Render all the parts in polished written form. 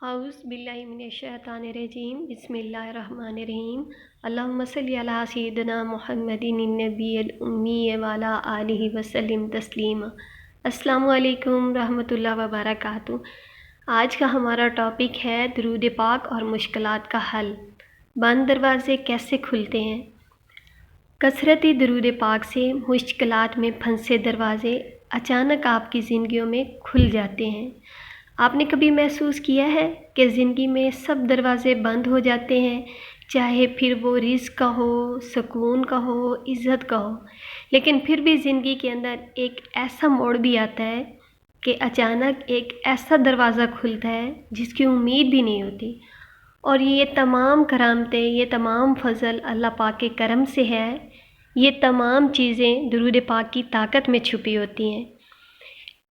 اعوذ باللہ من الشیطان الرجیم بسم اللہ الرحمن الرحیم اللہم صلی علی سیدنا محمد النبی الامی وعلی آلہ وسلم تسلیما۔ السلام علیکم رحمۃ اللہ وبرکاتہ۔ آج کا ہمارا ٹاپک ہے درود پاک اور مشکلات کا حل۔ بند دروازے کیسے کھلتے ہیں؟ کثرتی درود پاک سے مشکلات میں پھنسے دروازے اچانک آپ کی زندگیوں میں کھل جاتے ہیں۔ آپ نے کبھی محسوس کیا ہے کہ زندگی میں سب دروازے بند ہو جاتے ہیں، چاہے پھر وہ رزق کا ہو، سکون کا ہو، عزت کا ہو، لیکن پھر بھی زندگی کے اندر ایک ایسا موڑ بھی آتا ہے کہ اچانک ایک ایسا دروازہ کھلتا ہے جس کی امید بھی نہیں ہوتی، اور یہ تمام کرامتیں، یہ تمام فضل اللہ پاک کے کرم سے ہے۔ یہ تمام چیزیں درود پاک کی طاقت میں چھپی ہوتی ہیں۔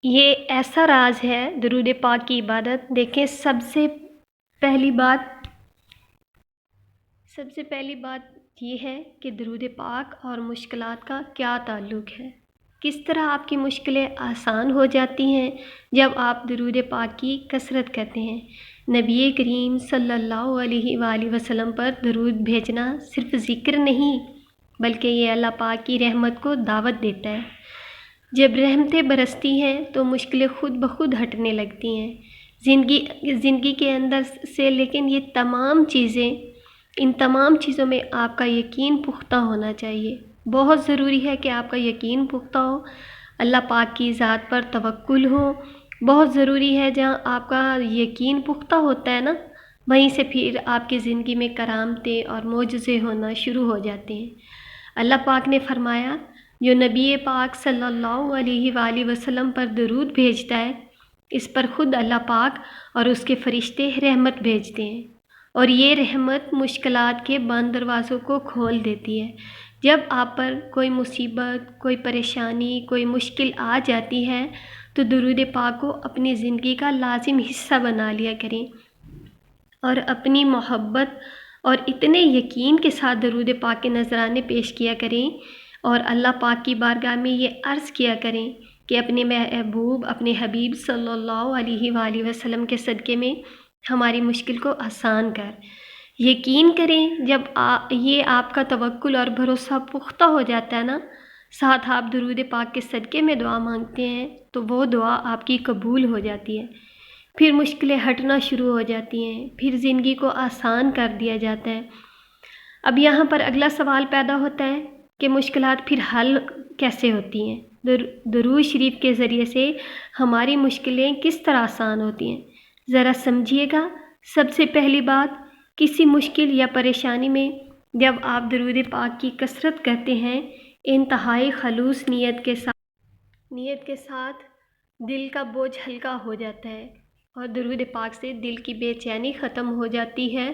یہ ایسا راز ہے درود پاک کی عبادت۔ دیکھیں، سب سے پہلی بات یہ ہے کہ درود پاک اور مشکلات کا کیا تعلق ہے۔ کس طرح آپ کی مشکلیں آسان ہو جاتی ہیں جب آپ درود پاک کی کثرت کرتے ہیں۔ نبی کریم صلی اللہ علیہ وآلہ وسلم پر درود بھیجنا صرف ذکر نہیں، بلکہ یہ اللہ پاک کی رحمت کو دعوت دیتا ہے۔ جب رحمتیں برستی ہیں تو مشکلیں خود بخود ہٹنے لگتی ہیں زندگی کے اندر سے۔ لیکن ان تمام چیزوں میں آپ کا یقین پختہ ہونا چاہیے۔ بہت ضروری ہے کہ آپ کا یقین پختہ ہو، اللہ پاک کی ذات پر توکل ہو۔ بہت ضروری ہے، جہاں آپ کا یقین پختہ ہوتا ہے نا، وہیں سے پھر آپ کی زندگی میں کرامتیں اور معجزے ہونا شروع ہو جاتے ہیں۔ اللہ پاک نے فرمایا، جو نبی پاک صلی اللہ علیہ وآلہ وسلم پر درود بھیجتا ہے، اس پر خود اللہ پاک اور اس کے فرشتے رحمت بھیجتے ہیں، اور یہ رحمت مشکلات کے بند دروازوں کو کھول دیتی ہے۔ جب آپ پر کوئی مصیبت، کوئی پریشانی، کوئی مشکل آ جاتی ہے تو درود پاک کو اپنی زندگی کا لازم حصہ بنا لیا کریں، اور اپنی محبت اور اتنے یقین کے ساتھ درود پاک کے نذرانے پیش کیا کریں، اور اللہ پاک کی بارگاہ میں یہ عرض کیا کریں کہ اپنے محبوب، اپنے حبیب صلی اللہ علیہ وآلہ وسلم کے صدقے میں ہماری مشکل کو آسان کر۔ یقین کریں، جب یہ آپ کا توکل اور بھروسہ پختہ ہو جاتا ہے نا، ساتھ آپ درود پاک کے صدقے میں دعا مانگتے ہیں، تو وہ دعا آپ کی قبول ہو جاتی ہے۔ پھر مشکلیں ہٹنا شروع ہو جاتی ہیں، پھر زندگی کو آسان کر دیا جاتا ہے۔ اب یہاں پر اگلا سوال پیدا ہوتا ہے کہ مشکلات پھر حل کیسے ہوتی ہیں؟ درود شریف کے ذریعے سے ہماری مشکلیں کس طرح آسان ہوتی ہیں، ذرا سمجھیے گا۔ سب سے پہلی بات، کسی مشکل یا پریشانی میں جب آپ درود پاک کی کثرت کرتے ہیں، انتہائی خلوص نیت کے ساتھ دل کا بوجھ ہلکا ہو جاتا ہے، اور درود پاک سے دل کی بے چینی ختم ہو جاتی ہے،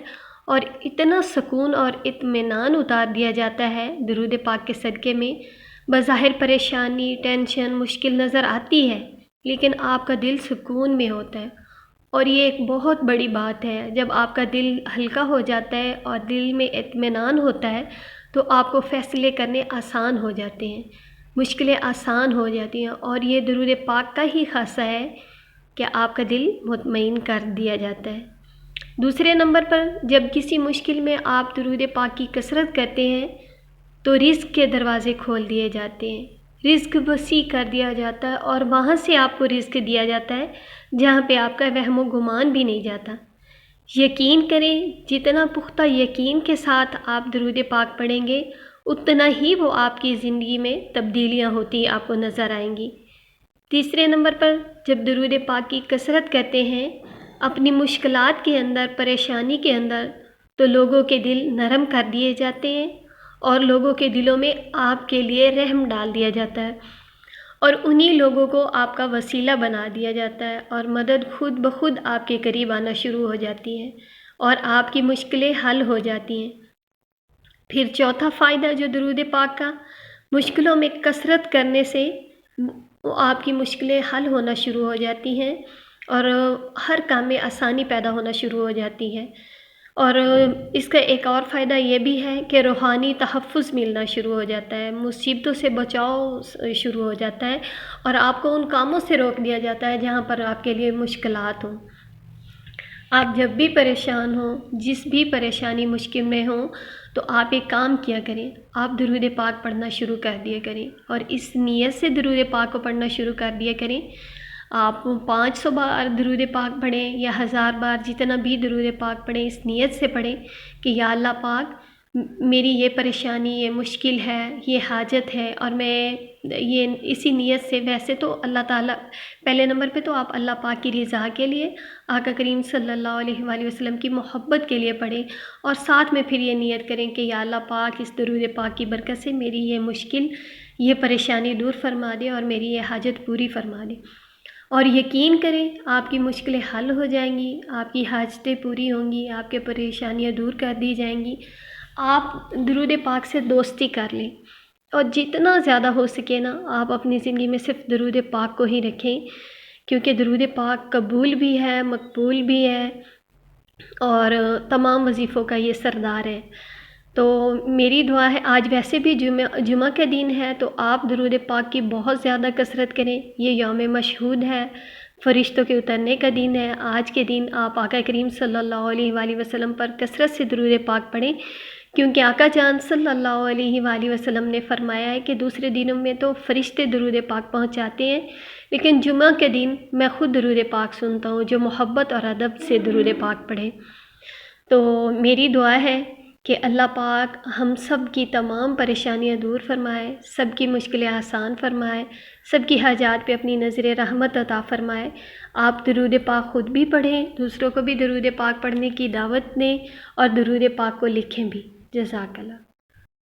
اور اتنا سکون اور اطمینان اتار دیا جاتا ہے درود پاک کے صدقے میں۔ بظاہر پریشانی، ٹینشن، مشکل نظر آتی ہے، لیکن آپ کا دل سکون میں ہوتا ہے، اور یہ ایک بہت بڑی بات ہے۔ جب آپ کا دل ہلکا ہو جاتا ہے اور دل میں اطمینان ہوتا ہے تو آپ کو فیصلے کرنے آسان ہو جاتے ہیں، مشکلیں آسان ہو جاتی ہیں، اور یہ درود پاک کا ہی خاصہ ہے کہ آپ کا دل مطمئن کر دیا جاتا ہے۔ دوسرے نمبر پر، جب کسی مشکل میں آپ درود پاک کی کثرت کرتے ہیں تو رزق کے دروازے کھول دیے جاتے ہیں، رزق وسیع کر دیا جاتا ہے، اور وہاں سے آپ کو رزق دیا جاتا ہے جہاں پہ آپ کا وہم و گمان بھی نہیں جاتا۔ یقین کریں، جتنا پختہ یقین کے ساتھ آپ درود پاک پڑھیں گے، اتنا ہی وہ آپ کی زندگی میں تبدیلیاں ہوتی آپ کو نظر آئیں گی۔ تیسرے نمبر پر، جب درود پاک کی کثرت کرتے ہیں اپنی مشکلات کے اندر، پریشانی کے اندر، تو لوگوں کے دل نرم کر دیے جاتے ہیں، اور لوگوں کے دلوں میں آپ کے لیے رحم ڈال دیا جاتا ہے، اور انہی لوگوں کو آپ کا وسیلہ بنا دیا جاتا ہے، اور مدد خود بخود آپ کے قریب آنا شروع ہو جاتی ہے، اور آپ کی مشکلیں حل ہو جاتی ہیں۔ پھر چوتھا فائدہ جو درود پاک کا، مشکلوں میں کثرت کرنے سے آپ کی مشکلیں حل ہونا شروع ہو جاتی ہیں، اور ہر کام میں آسانی پیدا ہونا شروع ہو جاتی ہے۔ اور اس کا ایک اور فائدہ یہ بھی ہے کہ روحانی تحفظ ملنا شروع ہو جاتا ہے، مصیبتوں سے بچاؤ شروع ہو جاتا ہے، اور آپ کو ان کاموں سے روک دیا جاتا ہے جہاں پر آپ کے لیے مشکلات ہوں۔ آپ جب بھی پریشان ہوں، جس بھی پریشانی مشکل میں ہوں، تو آپ ایک کام کیا کریں، آپ درود پاک پڑھنا شروع کر دیا کریں، اور اس نیت سے درود پاک کو پڑھنا شروع کر دیا کریں۔ آپ 500 بار درود پاک پڑھیں یا 1000 بار، جتنا بھی درود پاک پڑھیں، اس نیت سے پڑھیں کہ یا اللہ پاک، میری یہ پریشانی، یہ مشکل ہے، یہ حاجت ہے، اور میں یہ اسی نیت سے، ویسے تو اللہ تعالیٰ پہلے نمبر پہ تو آپ اللہ پاک کی رضا کے لیے، آقا کریم صلی اللہ علیہ وآلہ وسلم کی محبت کے لیے پڑھیں، اور ساتھ میں پھر یہ نیت کریں کہ یا اللہ پاک، اس درود پاک کی برکت سے میری یہ مشکل، یہ پریشانی دور فرما دے اور میری یہ حاجت پوری فرما دے، اور یقین کریں آپ کی مشکلیں حل ہو جائیں گی، آپ کی حاجتیں پوری ہوں گی، آپ کے پریشانیاں دور کر دی جائیں گی۔ آپ درود پاک سے دوستی کر لیں، اور جتنا زیادہ ہو سکے نا، آپ اپنی زندگی میں صرف درود پاک کو ہی رکھیں، کیونکہ درود پاک قبول بھی ہے، مقبول بھی ہے، اور تمام وظیفوں کا یہ سردار ہے۔ تو میری دعا ہے، آج ویسے بھی جمعہ کا دن ہے، تو آپ درود پاک کی بہت زیادہ کثرت کریں، یہ یوم مشہود ہے، فرشتوں کے اترنے کا دن ہے۔ آج کے دن آپ آقا کریم صلی اللہ علیہ وآلہ وسلم پر کثرت سے درود پاک پڑھیں، کیونکہ آقا جان صلی اللہ علیہ وآلہ وسلم نے فرمایا ہے کہ دوسرے دنوں میں تو فرشتے درود پاک پہنچاتے ہیں، لیکن جمعہ کے دن میں خود درود پاک سنتا ہوں، جو محبت اور ادب سے درود پاک پڑھے۔ تو میری دعا ہے کہ اللہ پاک ہم سب کی تمام پریشانیاں دور فرمائے، سب کی مشکلیں آسان فرمائے، سب کی حاجات پہ اپنی نظر رحمت عطا فرمائے۔ آپ درود پاک خود بھی پڑھیں، دوسروں کو بھی درود پاک پڑھنے کی دعوت دیں، اور درود پاک کو لکھیں بھی۔ جزاک اللہ۔